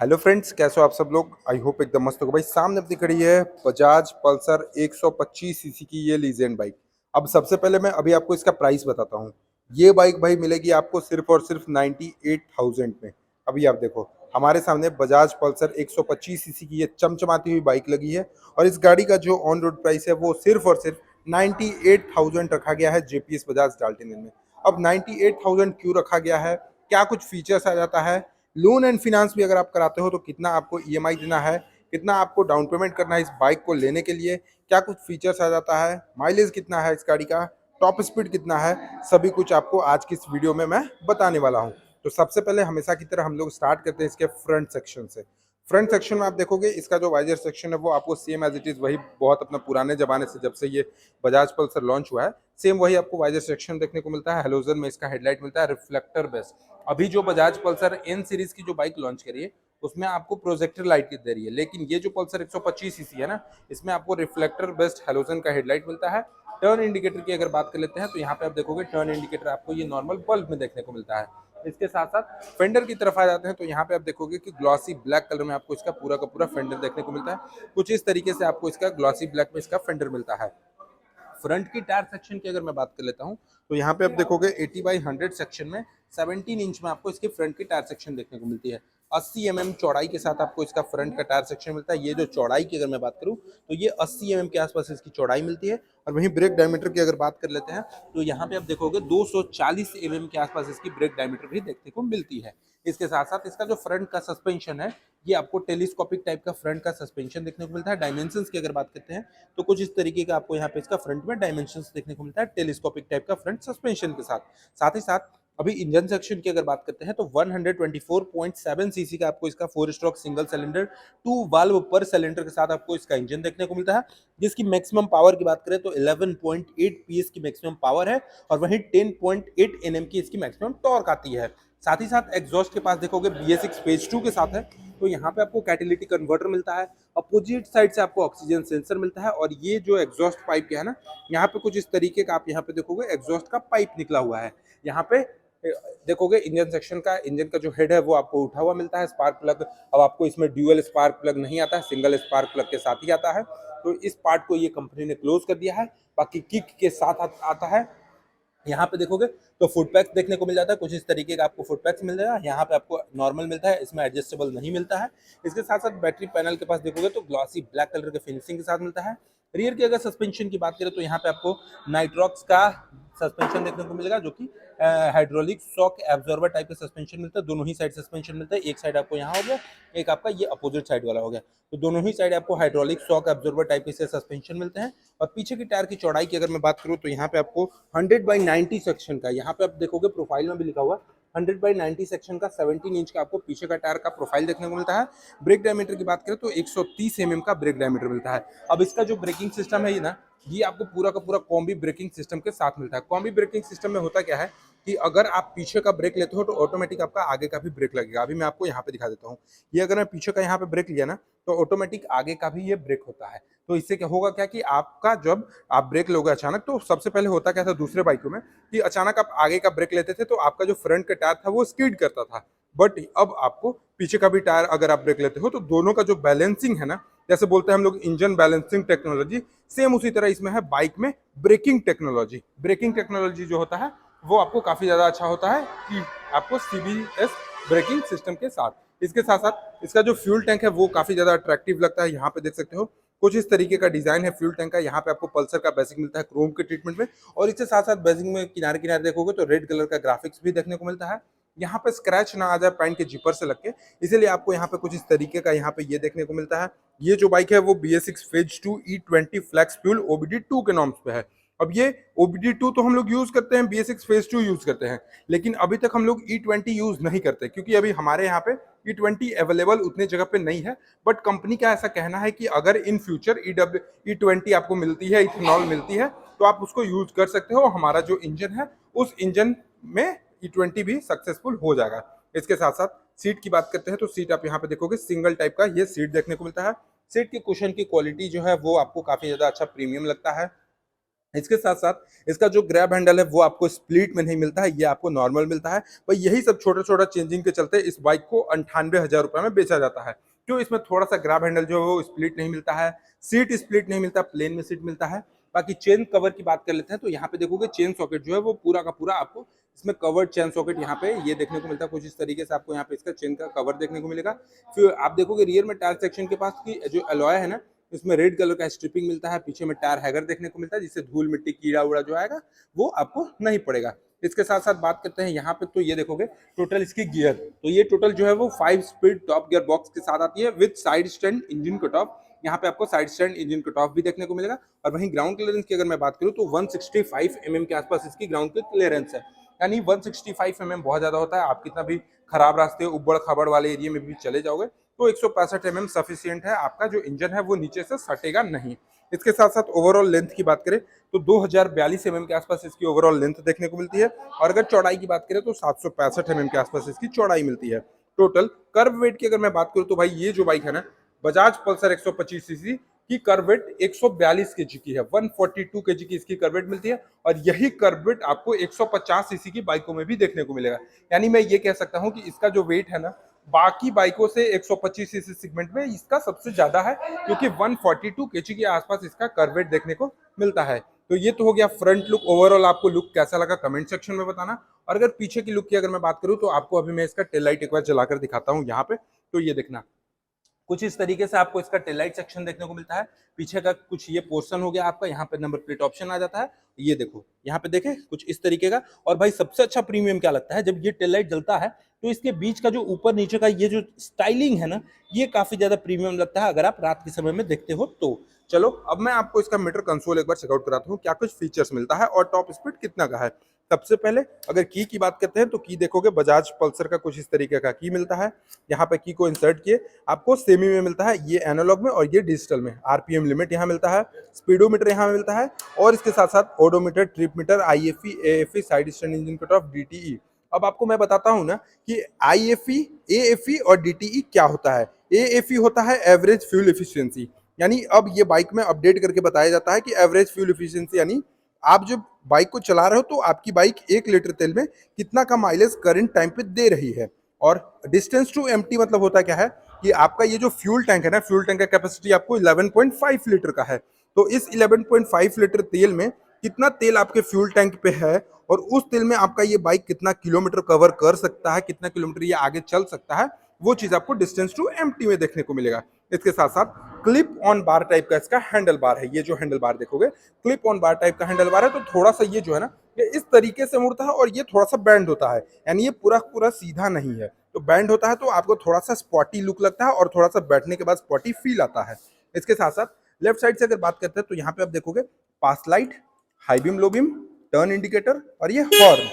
Hello friends, कैसे हो आप सब लोग। आई होप एकदम मस्त होगा भाई। सामने अपनी खड़ी है बजाज पल्सर 125 सीसी की ये लीजेंड बाइक। अब सबसे पहले मैं अभी आपको इसका प्राइस बताता हूँ। ये बाइक भाई मिलेगी आपको सिर्फ और सिर्फ 98,000 में। अभी आप देखो, हमारे सामने बजाज पल्सर 125 सीसी की ये चमचमाती हुई बाइक लगी है और इस गाड़ी का जो ऑन रोड प्राइस है वो सिर्फ और सिर्फ 98,000 रखा गया है जेपीएस बजाज डाल्टन में। अब 98,000 क्यों रखा गया है, क्या कुछ फीचर्स आ जाता है, लोन एंड फिनेंस भी अगर आप कराते हो तो कितना आपको ईएमआई देना है, कितना आपको डाउन पेमेंट करना है इस बाइक को लेने के लिए, क्या कुछ फीचर्स आ जाता है, माइलेज कितना है इस गाड़ी का, टॉप स्पीड कितना है, सभी कुछ आपको आज की इस वीडियो में मैं बताने वाला हूं। तो सबसे पहले हमेशा की तरह हम लोग स्टार्ट करते हैं इसके फ्रंट सेक्शन से। फ्रंट सेक्शन में आप देखोगे इसका जो वाइजर सेक्शन है वो आपको सेम एज इट इज वही बहुत अपना पुराने जमाने से जब से ये बजाज पल्सर लॉन्च हुआ है सेम वही आपको वाइजर सेक्शन देखने को मिलता है। हेलोजन में इसका हेडलाइट मिलता है, रिफ्लेक्टर बेस। अभी जो बजाज पल्सर एन सीरीज की जो बाइक लॉन्च करी है उसमें आपको प्रोजेक्टर लाइट की दे रही है, लेकिन ये जो पल्सर 125 सीसी है ना, इसमें आपको रिफ्लेक्टर बेस्ड हेलोजन का हेडलाइट मिलता है। टर्न इंडिकेटर की अगर बात कर लेते हैं तो यहाँ पे आप देखोगे टर्न इंडिकेटर आपको ये नॉर्मल बल्ब में देखने को मिलता है। इसके साथ साथ फेंडर की तरफ आ जाते हैं तो यहाँ पे आप देखोगे कि ग्लॉसी ब्लैक कलर में आपको इसका पूरा का पूरा फेंडर देखने को मिलता है। कुछ इस तरीके से आपको इसका ग्लॉसी ब्लैक में इसका फेंडर मिलता है। फ्रंट की टायर सेक्शन की अगर मैं बात कर लेता हूं तो यहाँ पे आप देखोगे 80/100 सेक्शन में 17 इंच में आपको इसकी फ्रंट की टायर सेक्शन देखने को मिलती है। 80 चौड़ाई के साथ आपको इसका फ्रंट का टायर सेक्शन मिलता है। ये जो चौड़ाई की अगर मैं बात करूं तो ये 80 के आसपास इसकी चौड़ाई मिलती है। और वहीं ब्रेक डायमीटर की अगर बात कर लेते हैं तो यहाँ पे आप देखोगे 240 के आसपास इसकी ब्रेक डायमीटर भी देखने को मिलती है। इसके साथ साथ इसका जो फ्रंट का सस्पेंशन है ये आपको टेलीस्कोपिक टाइप का फ्रंट का सस्पेंशन देखने को मिलता है। डायमेंशंस की अगर बात करते हैं तो कुछ इस तरीके का आपको यहाँ पे इसका फ्रंट में डायमेंशंस देखने को मिलता है टेलीस्कोपिक टाइप का फ्रंट सस्पेंशन के साथ। साथ ही साथ अभी इंजन सेक्शन की अगर बात करते हैं तो 124.7 सीसी का आपको इसका 4 स्ट्रोक सिंगल सिलेंडर 2 वाल्व पर सिलेंडर के साथ आपको इसका इंजन देखने को मिलता है, जिसकी मैक्सिमम पावर की बात करें तो 11.8 पीएस की मैक्सिमम पावर है और वहीं 10.8 एनएम की इसकी मैक्सिमम टॉर्क आती है। साथ ही साथ एग्जॉस्ट के पास देखोगे BS6 फेज 2 के साथ है तो यहाँ पे आपको कैटेलिटिक कन्वर्टर मिलता है। अपोजिट साइड से आपको ऑक्सीजन सेंसर मिलता है और ये जो एग्जॉस्ट पाइप क्या है ना, यहाँ पे कुछ इस तरीके का आप यहाँ पे देखोगे एग्जॉस्ट का पाइप निकला हुआ है। यहाँ पे देखोगे इंजन सेक्शन का इंजन का जो हेड है वो आपको उठा हुआ मिलता है। स्पार्क प्लग अब आपको इसमें ड्यूअल स्पार्क प्लग नहीं आता है, सिंगल स्पार्क प्लग के साथ ही आता है। तो इस पार्ट को ये कंपनी ने क्लोज कर दिया है। बाकी किक के साथ आता है। यहाँ पे देखोगे तो फुट पैक्स देखने को मिल जाता है, कुछ इस तरीके का आपको फुट पैक्स मिल जाएगा। यहाँ पे आपको नॉर्मल मिलता है, इसमें एडजस्टेबल नहीं मिलता है। इसके साथ साथ बैटरी पैनल के पास देखोगे तो ग्लॉसी ब्लैक कलर के फिनिशिंग के साथ मिलता है। रियर की अगर सस्पेंशन की बात करें तो यहाँ पे आपको नाइट्रॉक्स का सस्पेंशन देखने को मिलेगा, जो कि हाइड्रोलिक शॉक एब्जॉर्बर टाइप का सस्पेंशन मिलता है। दोनों ही साइड सस्पेंशन मिलता है, एक साइड आपको यहाँ हो गया, एक आपका ये अपोजिट साइड वाला हो गया। तो दोनों ही साइड आपको हाइड्रोलिक शॉक एब्जॉर्बर टाइप के सस्पेंशन मिलते हैं। और पीछे की टायर की चौड़ाई की अगर मैं बात करूँ तो यहाँ पे आपको 100/90 सेक्शन का, यहाँ पे आप देखोगे प्रोफाइल में भी लिखा हुआ 100/90 सेक्शन का 17 इंच का आपको पीछे का टायर का प्रोफाइल देखने को मिलता है। ब्रेक डायमीटर की बात करें तो 130 का ब्रेक डायमीटर मिलता है। अब इसका जो ब्रेकिंग सिस्टम है ये ना, ये आपको पूरा का पूरा कॉम्बी ब्रेकिंग सिस्टम के साथ मिलता है। कॉम्बी ब्रेकिंग सिस्टम में होता क्या है कि अगर आप पीछे का ब्रेक लेते हो तो ऑटोमेटिक आपका आगे का भी ब्रेक लगेगा। अभी मैं आपको यहाँ पे दिखा देता हूँ। ये अगर मैं पीछे का यहाँ पे ब्रेक लिया ना तो ऑटोमेटिक आगे का भी ये ब्रेक होता है। तो इससे क्या होगा क्या कि आपका जब आप ब्रेक लोगे अचानक, तो सबसे पहले होता क्या था दूसरे बाइकों में कि अचानक आप आगे का ब्रेक लेते थे तो आपका जो फ्रंट का टायर था वो स्किड करता था। बट अब आपको पीछे का भी टायर अगर आप ब्रेक लेते हो तो दोनों का जो बैलेंसिंग है ना, जैसे बोलते हैं हम लोग इंजन बैलेंसिंग टेक्नोलॉजी, सेम उसी तरह इसमें है बाइक में ब्रेकिंग टेक्नोलॉजी। ब्रेकिंग टेक्नोलॉजी जो होता है वो आपको काफी ज्यादा अच्छा होता है कि आपको CBS ब्रेकिंग सिस्टम के साथ। इसके साथ साथ इसका जो फ्यूल टैंक है वो काफी ज्यादा अट्रैक्टिव लगता है। यहाँ पे देख सकते हो कुछ इस तरीके का डिजाइन है फ्यूल टैंक का। यहाँ पे आपको पल्सर का बेसिक मिलता है क्रोम के ट्रीटमेंट में, और इसके साथ साथ बेसिक में किनारे किनारे देखोगे तो रेड कलर का ग्राफिक्स भी देखने को मिलता है। यहाँ पे स्क्रैच ना आ जाए पैंट के जिपर से लग के, इसीलिए आपको यहाँ पे कुछ इस तरीके का यहाँ पे ये देखने को मिलता है। ये जो बाइक है वो BS6 phase 2 E20 flex fuel OBD2 के नॉर्म्स पे है। अब ये OBD2 तो हम लोग यूज करते हैं, BS6 फेज 2 यूज करते हैं, लेकिन अभी तक हम लोग E20 यूज नहीं करते क्योंकि अभी हमारे यहाँ पे E20 अवेलेबल उतने जगह पे नहीं है। बट कंपनी का ऐसा कहना है कि अगर इन फ्यूचर E20 आपको मिलती है, इथेनॉल मिलती है, तो आप उसको यूज कर सकते हो। हमारा जो इंजन है उस इंजन में E20 भी सक्सेसफुल हो जाएगा। इसके साथ साथ सीट की बात करते हैं तो सीट आप यहाँ पे देखोगे सिंगल टाइप का ये सीट देखने को मिलता है। सीट के कुशन की क्वालिटी जो है वो आपको काफी ज्यादा अच्छा प्रीमियम लगता है। इसके साथ साथ इसका जो ग्रैब हैंडल है वो आपको स्प्लिट में नहीं मिलता है, ये आपको नॉर्मल मिलता है। पर यही सब छोटा छोटा चेंजिंग के चलते इस बाइक को 98,000 रुपए में बेचा जाता है। क्यों? इसमें थोड़ा सा ग्रैब हैंडल जो है वो स्प्लिट नहीं मिलता है, सीट स्प्लिट नहीं मिलता, प्लेन में सीट मिलता है। बाकी चेन कवर की बात कर लेते हैं तो यहाँ पे देखोगे चेन सॉकेट जो है वो पूरा का पूरा आपको इसमें कवर्ड चेन सॉकेट यहाँ पे ये देखने को मिलता है। कुछ इस तरीके से आपको यहाँ पे इसका चेन का कवर देखने को मिलेगा। फिर आप देखोगे रियर में टायर सेक्शन के पास की जो अलॉय है ना, इसमें रेड कलर का स्ट्रिपिंग मिलता है। पीछे में टायर हैगर देखने को मिलता है, जिससे धूल मिट्टी कीड़ा उड़ा जो आएगा वो आपको नहीं पड़ेगा। इसके साथ साथ बात करते हैं यहाँ पे, तो ये देखोगे टोटल इसकी गियर, तो ये टोटल जो है वो 5 स्पीड टॉप गियर बॉक्स के साथ आती है with side stand engine cut of. यहाँ पे आपको side stand engine cut of भी देखने को मिलेगा। और वहीं ग्राउंड क्लियरेंस की अगर मैं बात करूँ तो 165 mm के आसपास इसकी ग्राउंड की क्लियरेंस है। यानी 165 mm बहुत ज्यादा होता है। आप कितना भी खराब रास्ते उबड़ खाबड़ वाले एरिया में भी चले जाओगे तो 165 mm सफिशियंट है, आपका जो इंजन है वो नीचे से सटेगा नहीं। इसके साथ साथ ओवरऑल लेंथ की बात करें तो 2042 mm के आसपास इसकी ओवरऑल लेंथ देखने को मिलती है। और अगर चौड़ाई की बात करें तो 765 mm के आसपास इसकी चौड़ाई मिलती है। टोटल कर्व वेट की अगर मैं बात करूं तो भाई ये जो बाइक है ना, बजाज पल्सर 125 सीसी की कर्व वेट 142 केजी की है, 142 केजी की इसकी कर्व वेट मिलती है। और यही कर्व वेट आपको 150 सीसी की बाइकों में भी देखने को मिलेगा। यानी मैं ये कह सकता हूं कि इसका जो वेट है ना, बाकी बाइकों से 125 सीसी सेगमेंट में इसका सबसे ज्यादा है, क्योंकि 142 केजी के आसपास इसका कर्व वेट देखने को मिलता है। तो ये तो हो गया फ्रंट लुक। ओवरऑल आपको लुक कैसा लगा कमेंट सेक्शन में बताना। और अगर पीछे की लुक की अगर मैं बात करूं तो आपको अभी मैं इसका टेल लाइट एक बार जलाकर दिखाता हूं यहाँ पे। तो ये देखना, कुछ इस तरीके से आपको इसका टेल लाइट सेक्शन देखने को मिलता है। पीछे का कुछ ये पोर्शन हो गया आपका, यहाँ पे नंबर प्लेट ऑप्शन आ जाता है। ये देखो यहाँ पे देखे कुछ इस तरीके का। और भाई सबसे अच्छा प्रीमियम क्या लगता है, जब ये टेल लाइट जलता है तो इसके बीच का जो ऊपर नीचे का ये जो स्टाइलिंग है ना, ये काफी ज्यादा प्रीमियम लगता है अगर आप रात के समय में देखते हो तो। चलो अब मैं आपको इसका मीटर कंसोल एक बार चेकआउट कराता हूँ, क्या कुछ फीचर्स मिलता है और टॉप स्पीड कितना का है। सबसे पहले अगर की बात करते हैं तो की देखोगे बजाज पल्सर का कुछ इस तरीके का की मिलता है। यहाँ पे की को इंसर्ट किए आपको सेमी में मिलता है, ये एनालॉग में और ये डिजिटल में। आरपीएम लिमिट यहाँ मिलता है, स्पीडोमीटर यहाँ मिलता है, और इसके साथ साथ odometer, trip meter, IFE, AFE, side stand engine cut off, DTE. अब आपको मैं बताता हूँ ना कि आईएफई, एएफई और डीटीई क्या होता है। एएफई होता है एवरेज फ्यूल एफिशिएंसी, यानी अब ये बाइक में अपडेट करके बताया जाता है कि एवरेज फ्यूल एफिशिएंसी, यानी आप जब बाइक को चला रहे हो तो आपकी बाइक 1 लीटर तेल में कितना का माइलेज करंट टाइम पे दे रही है। और डिस्टेंस टू एम्प्टी मतलब होता क्या है कि आपका ये जो फ्यूल टैंक है ना, फ्यूल टैंक का कैपेसिटी आपको 11.5 लीटर का है। तो इस 11.5 लीटर तेल में कितना तेल आपके फ्यूल टैंक पे है, और उस तेल में आपका ये बाइक कितना किलोमीटर कवर कर सकता है, कितना किलोमीटर ये आगे चल सकता है, वो चीज आपको डिस्टेंस टू एम्प्टी में देखने को मिलेगा। इसके साथ साथ क्लिप ऑन बार टाइप का इसका हैंडल बार है। ये जो हैंडल बार देखोगे क्लिप ऑन बार टाइप का हैंडल बार है, तो थोड़ा सा ये जो है ना, ये इस तरीके से मुड़ता है और ये थोड़ा सा बैंड होता है, यानी ये पूरा पूरा सीधा नहीं है। तो बैंड होता है तो आपको थोड़ा सा स्पॉटी लुक लगता है और थोड़ा सा बैठने के बाद स्पॉटी फील आता है। इसके साथ साथ लेफ्ट साइड से अगर बात करते हैं तो यहाँ पे आप देखोगे pass light, high beam, low beam, turn indicator और ये हॉर्न।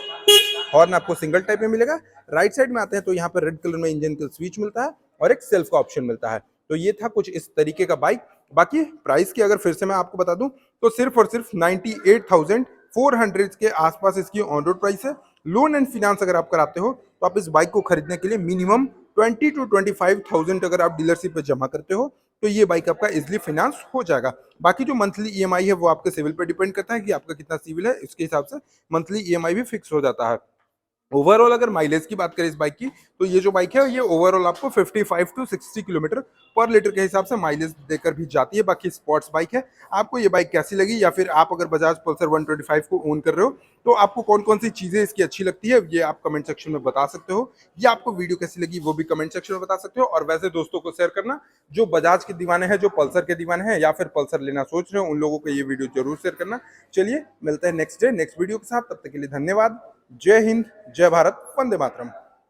हॉर्न आपको सिंगल टाइप में मिलेगा। राइट साइड में आते हैं तो यहाँ पे रेड कलर में इंजन का स्विच मिलता है और एक सेल्फ का ऑप्शन मिलता है। तो ये था कुछ इस तरीके का बाइक। बाकी प्राइस की अगर फिर से मैं आपको बता दूं तो सिर्फ और सिर्फ 98,400 के आसपास इसकी ऑन रोड प्राइस है। लोन एंड फिनेंस अगर आप कराते हो तो आप इस बाइक को खरीदने के लिए मिनिमम 20 to 25,000 अगर आप डीलरशिप पे जमा करते हो तो ये बाइक आपका इजिली फाइनेंस हो जाएगा। बाकी जो मंथली ईएमआई है वो आपके सिविल पे डिपेंड करता है कि आपका कितना सिविल है, इसके हिसाब से मंथली ईएमआई भी फिक्स हो जाता है। ओवरऑल अगर माइलेज की बात करें इस बाइक की, तो ये जो बाइक है ये ओवरऑल आपको 55 to 60 किलोमीटर पर लीटर के हिसाब से माइलेज देकर भी जाती है। बाकी स्पोर्ट्स बाइक है। आपको ये बाइक कैसी लगी, या फिर आप अगर बजाज पल्सर 125 को ओन कर रहे हो तो आपको कौन कौन सी चीजें इसकी अच्छी लगती है, ये आप कमेंट सेक्शन में बता सकते हो। या आपको वीडियो कैसी लगी वो भी कमेंट सेक्शन में बता सकते हो। और वैसे दोस्तों को शेयर करना, जो बजाज के दीवाने हैं, जो पल्सर के दीवाने हैं, या फिर पल्सर लेना सोच रहे हो, उन लोगों को ये वीडियो जरूर शेयर करना। चलिए मिलते हैं नेक्स्ट डे नेक्स्ट वीडियो के साथ, तब तक के लिए धन्यवाद। जय हिंद, जय भारत, वंदे मातरम।